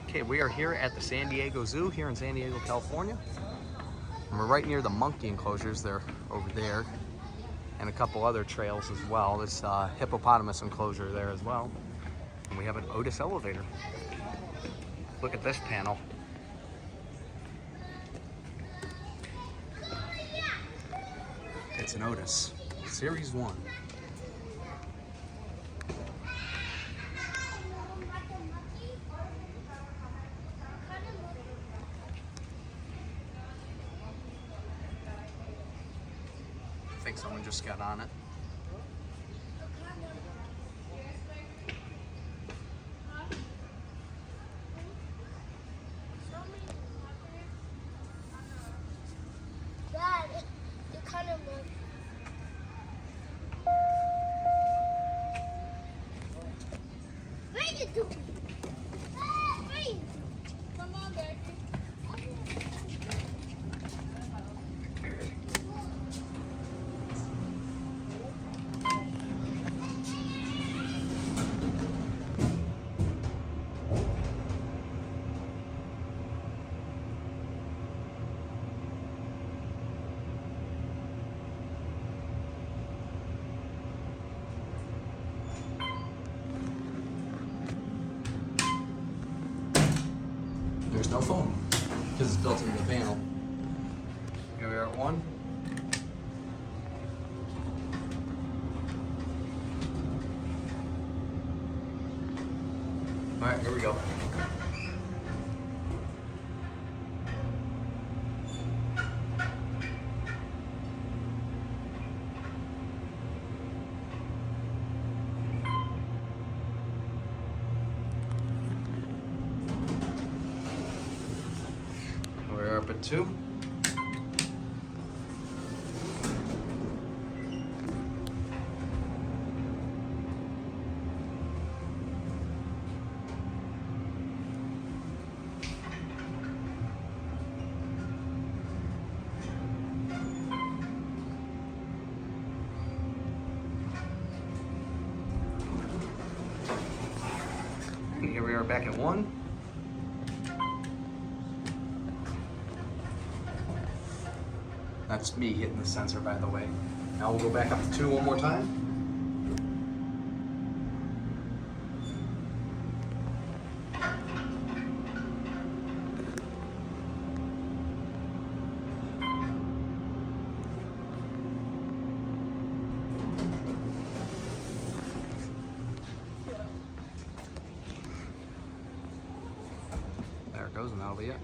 Okay, we are here at the San Diego Zoo here in San Diego, California. And we're right near the monkey enclosures. They're over there. And a couple other trails as well. This hippopotamus enclosure there as well. And we have an Otis elevator. Look at this panel. It's an Otis, Series 1. I think someone just got on it. Dad, you kind of look. What are you doing? What are you doing? Come on, baby. There's no phone because it's built into the panel. Here we are at 1. All right, here we go. We're up at 2. And here we are back at 1. That's me hitting the sensor, by the way. Now we'll go back up to 2 one more time. There it goes, and that'll be it.